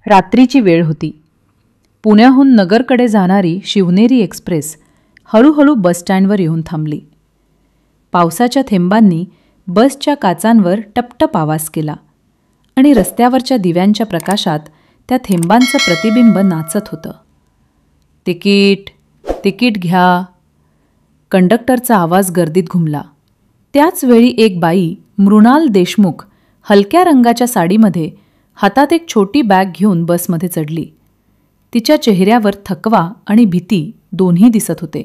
रात्रीची वेळ होती. पुण्याहून नगरकडे जाणारी शिवनेरी एक्सप्रेस हळूहळू बसस्टँडवर येऊन थांबली. पावसाच्या थेंबांनी बसच्या काचांवर टपटप आवाज केला आणि रस्त्यावरच्या दिव्यांच्या प्रकाशात त्या थेंबांचं प्रतिबिंब नाचत होतं. तिकीट, तिकीट घ्या. कंडक्टरचा आवाज गर्दीत घुमला. त्याच वेळी एक बाई, मृणाल देशमुख, हलक्या रंगाच्या साडीमध्ये हातात एक छोटी बॅग घेऊन बसमध्ये चढली. तिच्या चेहऱ्यावर थकवा आणि भीती दोन्ही दिसत होते.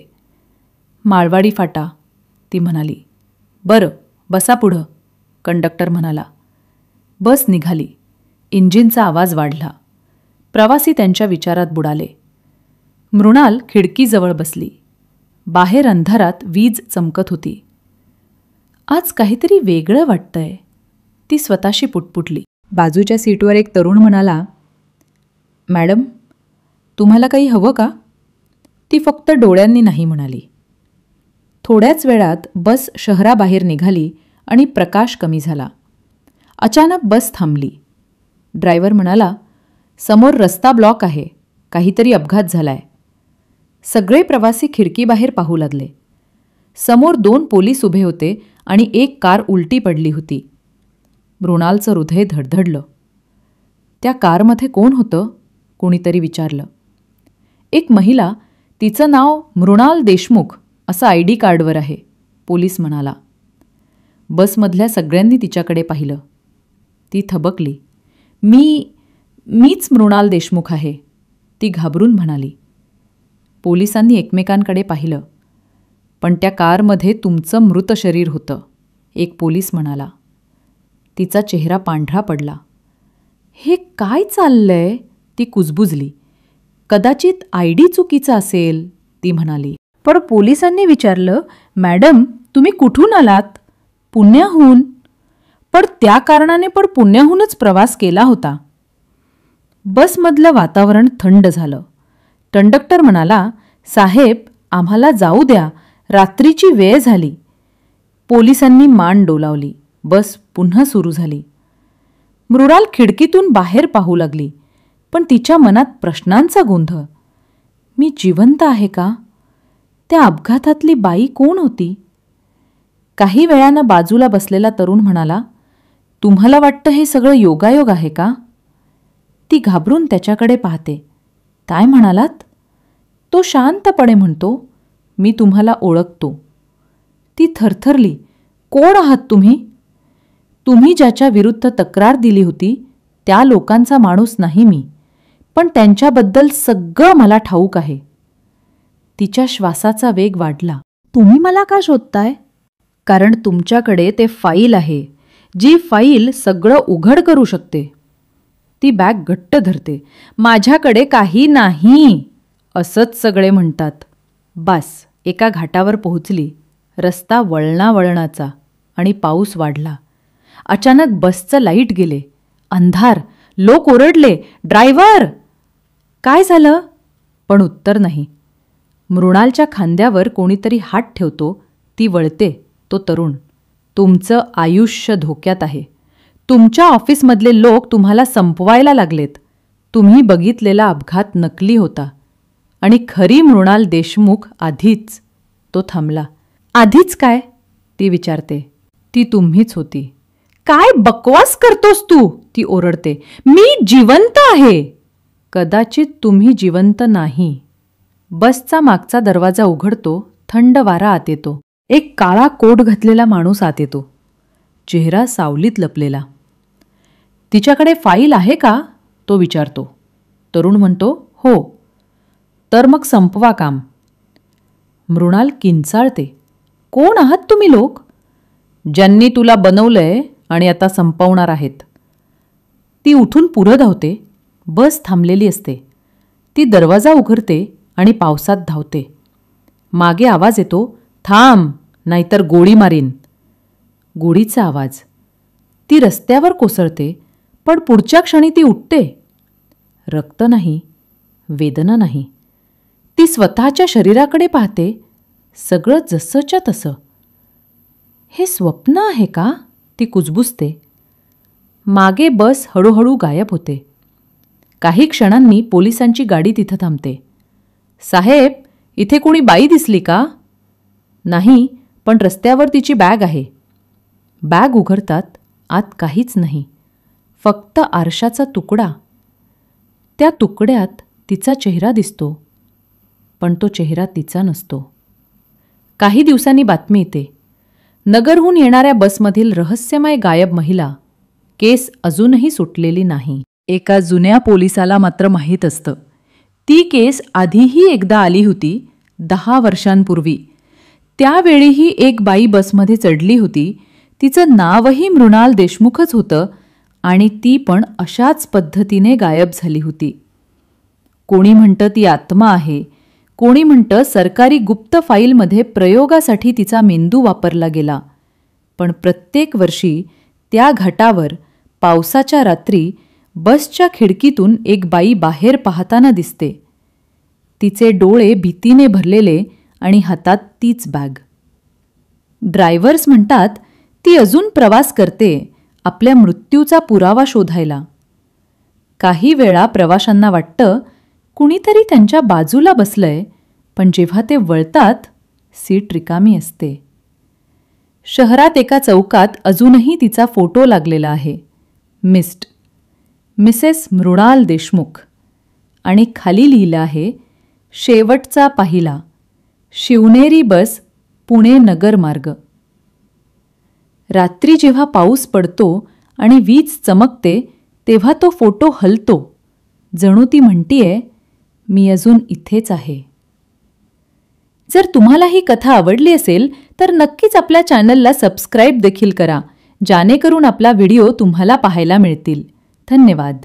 माळवाडी फाटा, ती म्हणाली. बरं, बसा पुढं, कंडक्टर म्हणाला. बस निघाली. इंजिनचा आवाज वाढला. प्रवासी त्यांच्या विचारात बुडाले. मृणाल खिडकीजवळ बसली. बाहेर अंधारात वीज चमकत होती. आज काहीतरी वेगळं वाटतंय, ती स्वतःशी पुटपुटली. बाजूच्या सीटवर एक तरुण म्हणाला, मॅडम, तुम्हाला काही हवं का? ती फक्त डोळ्यांनी नाही म्हणाली. थोड्याच वेळात बस शहराबाहेर निघाली आणि प्रकाश कमी झाला. अचानक बस थांबली. ड्रायव्हर म्हणाला, समोर रस्ता ब्लॉक आहे, काहीतरी अपघात झालाय. सगळे प्रवासी खिडकीबाहेर पाहू लागले. समोर 2 पोलीस उभे होते आणि एक कार उलटी पडली होती. मृणालचं हृदय धडधडलं. त्या कारमध्ये कोण होतं? कोणीतरी विचारलं. एक महिला, तिचं नाव मृणाल देशमुख असं ID कार्डवर आहे, पोलीस म्हणाला. बसमधल्या सगळ्यांनी तिच्याकडे पाहिलं. ती थबकली. मीच मृणाल देशमुख आहे, ती घाबरून म्हणाली. पोलिसांनी एकमेकांकडे पाहिलं. पण त्या कारमध्ये तुमचं मृत शरीर होतं, एक पोलीस म्हणाला. तिचा चेहरा पांढरा पडला. हे काय चाललंय? ती कुजबुजली. कदाचित ID चुकीचा असेल, ती म्हणाली. पण पोलिसांनी विचारलं, मॅडम, तुम्ही कुठून आलात? पुण्याहून. पण त्या कारणाने पुण्याहूनच प्रवास केला होता. बसमधलं वातावरण थंड झालं. कंडक्टर म्हणाला, साहेब, आम्हाला जाऊ द्या, रात्रीची वेळ झाली. पोलिसांनी मान डोलावली. बस पुन्हा सुरू झाली. मृणाल खिडकीतून बाहेर पाहू लागली. पण तिच्या मनात प्रश्नांचा गोंधळ. मी जिवंत आहे का? त्या अपघातातली बाई कोण होती? काही वेळानं बाजूला बसलेला तरुण म्हणाला, तुम्हाला वाटतं हे सगळं योगायोग आहे का? ती घाबरून त्याच्याकडे पाहते. काय म्हणालात? तो शांतपणे म्हणतो, मी तुम्हाला ओळखतो. ती थरथरली. कोण आहात तुम्ही? तुम्ही ज्याच्या विरुद्ध तक्रार दिली होती त्या लोकांचा माणूस नाही मी, पण त्यांच्याबद्दल सगळं मला ठाऊक आहे. तिच्या श्वासाचा वेग वाढला. तुम्ही मला का शोधताय? कारण तुमच्याकडे ते फाईल आहे, जी फाईल सगळं उघड करू शकते. ती बॅग घट्ट धरते. माझ्याकडे काही नाही, असंच सगळे म्हणतात. बास, एका घाटावर पोहोचली. रस्ता वळणावळणाचा आणि पाऊस वाढला. अचानक बसचं लाईट गेले. अंधार. लोक ओरडले, ड्रायव्हर! काय झालं? पण उत्तर नाही. मृणालच्या खांद्यावर कोणीतरी हात ठेवतो. ती वळते. तो तरुण. तुमचं आयुष्य धोक्यात आहे. तुमच्या ऑफिसमधले लोक तुम्हाला संपवायला लागलेत. तुम्ही बघितलेला अपघात नकली होता आणि खरी मृणाल देशमुख आधीच. तो थांबला. आधीच काय? ती विचारते. ती तुम्हीच होती. काय बकवास करतोस तू? ती ओरडते. मी जिवंत आहे. कदाचित तुम्ही जिवंत नाही. बसचा मागचा दरवाजा उघडतो. थंड वारा आत येतो. एक काळा कोट घातलेला माणूस आत येतो. चेहरा सावलीत लपलेला. तिच्याकडे फाईल आहे का? तो विचारतो. तरुण म्हणतो, हो. तर मग संपवा काम. मृणाल किंचाळते. कोण आहात तुम्ही लोक? ज्यांनी तुला बनवलंय आणि आता संपवणार आहेत. ती उठून पुढं धावते. बस थांबलेली असते. ती दरवाजा उघडते आणि पावसात धावते. मागे आवाज येतो, थांब, नाहीतर गोळी मारीन. गोळीचा आवाज. ती रस्त्यावर कोसळते. पण पुढच्या क्षणी ती उठते. रक्त नाही, वेदना नाही. ती स्वतःच्या शरीराकडे पाहते. सगळं जसंच्या तसं. हे स्वप्न आहे का? ती कुजबुजते. मागे बस हळूहळू गायब होते. काही क्षणांनी पोलिसांची गाडी तिथं थांबते. "साहेब, इथे कोणी बाई दिसली का?" "नाही, पण रस्त्यावर तिची बॅग आहे." बॅग उघडतात. आत काहीच नाही, फक्त आरशाचा तुकडा. त्या तुकड्यात तिचा चेहरा दिसतो, पण तो चेहरा तिचा नसतो. काही दिवसांनी बातमी येते. नगरहून येणाऱ्या बसमधील रहस्यमय गायब महिला. केस अजूनही सुटलेली नाही. एका जुन्या पोलिसाला मात्र माहीत असतं. ती केस आधीही एकदा आली होती, 10 वर्षांपूर्वी. त्यावेळीही एक बाई बसमध्ये चढली होती. तिचं नावही मृणाल देशमुखच होतं आणि ती पण अशाच पद्धतीने गायब झाली होती. कोणी म्हणतं ती आत्मा आहे, कोणी म्हणतं सरकारी गुप्त फाईलमध्ये प्रयोगासाठी तिचा मेंदू वापरला गेला. पण प्रत्येक वर्षी त्या घाटावर पावसाच्या रात्री बसच्या खिडकीतून एक बाई बाहेर पाहताना दिसते. तिचे डोळे भीतीने भरलेले आणि हातात तीच बॅग. ड्रायव्हर्स म्हणतात ती अजून प्रवास करते, आपल्या मृत्यूचा पुरावा शोधायला. काही वेळा प्रवाशांना वाटतं कुणीतरी त्यांच्या बाजूला बसलंय, पण जेव्हा ते वळतात सीट रिकामी असते. शहरात एका चौकात अजूनही तिचा फोटो लागलेला आहे. Missed, Mrs Mrinal Deshmukh. आणि खाली लिहिलं आहे, शेवटचा पाहिला, शिवनेरी बस, पुणे नगर मार्ग. रात्री जेव्हा पाऊस पडतो आणि वीज चमकते तेव्हा तो फोटो हलतो, जणू ती म्हणतीये, मी अजून इथेच आहे. जर तुम्हाला ही कथा आवडली असेल तर नक्कीच आपल्या चॅनलला सबस्क्राईब देखील करा, जेणेकरून आपला व्हिडिओ तुम्हाला पाहायला मिळतील. धन्यवाद.